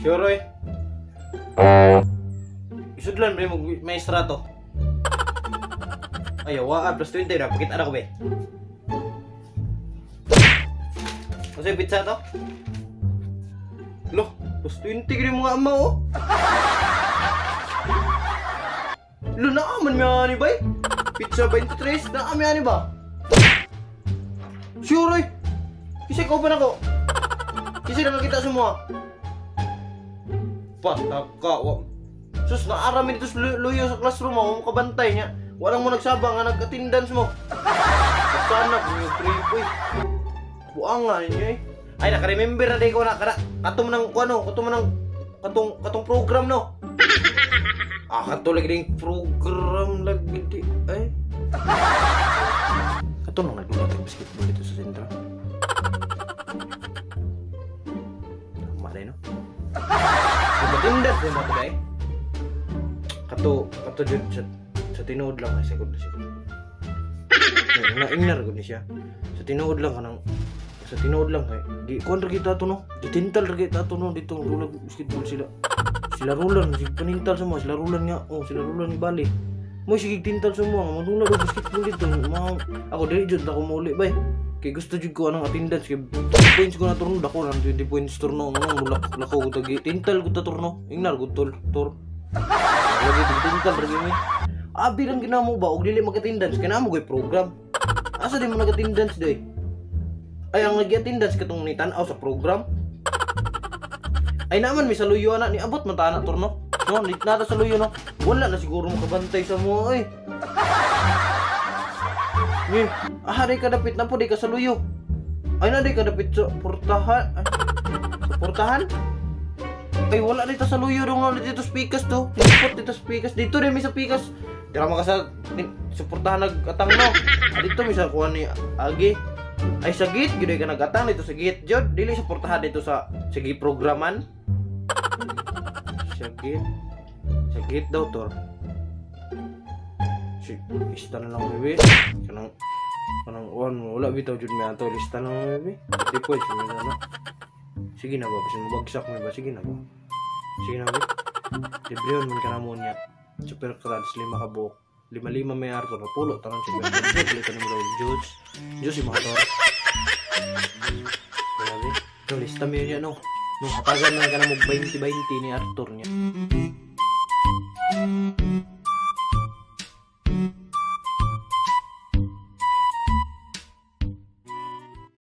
Sure, oy. Isudlan ba mo may strato? Ayaw, plus 20 na. Pakita na ko, be. Kasi pizza to? Loh, plus 20 gini mga ama, oh. Lo, naaman nga ni, bay? Pizza 23, naaman ni ba? Sure, oy. Kasi ikaw pa na ko. Kasi nakakita semua. Pataka, sus, naaramin ito luyo sa classroom mo, kabantay niya. Walang mo nagsabang nga nag-attendance mo. Sana kung yung tripoy. Buang nga ninyo eh. Ay, naka-remember na din ko na. Katong ng, katong program no. Katong lagi din program lagi di. Ay. Katong nang naglulat yung basketball dito sa sentra. Tama rin no? Mag-attendance mo ito dahil. Kato dyan sa tinuod lang ay sigod. Na-inar ko ni siya. Sa tinuod lang ay di kuan ra kita to no. Ditintal ra kita to no dito dulag basketball sila. Sila rulan si panintal semua, sila rulan nga. Sila rulan ni Bali. Mo sige tintal semua, manula do basketball dito. Ako dili jud ako muli bay. Kay gusto jud ko anong attendance kay points ko na turno dako nang 20 points turno mulak lako ko tagi tintal ko ta turno. Ingnar ko tur. Lagi tintal ra gini. Abi lang ginamo ba og dili mag-attendance kay namo goy program. Asa di mo nag-attendance day? Ay ang nag-attendance katong ni tan-aw sa program. Ay naman mi saluyo ana ni abot man ta ana turno. No, lit nata sa luyo no. Wala na siguro makabantay sa mo ay. Ni, di ka dapit na po di ka sa luyo. Ay na di ka dapit sa portahan. Sa portahan? Ay wala dito sa luyo dong dito speakers to. Dito speakers. Dito rin mi sa speakers. Dira mo ka sa portahan nag-atang no. Dito mi sa kuha ni Agi. Ay sa gate gyud ka nag-atang dito sa gate jud. Dili sa portahan dito sa sige programan. Sa gate daw tor. Si lista na lang bebe. Kanang wala bitaw jud mi ato lista na lang bebe. Di pwede na. Sige na ba kasi mabagsak mo ba? Sige na ba? Libriyon man ka na mo niya. Super crunch 5 ka buhok. 5 may arto na pulo tanong super crunch. Pilitan mo daw Diyos yung mga tor. Grabe. Ito lista mo yun yan no. Nung hatagan na ka na mo 20-20 ni Arthur niya.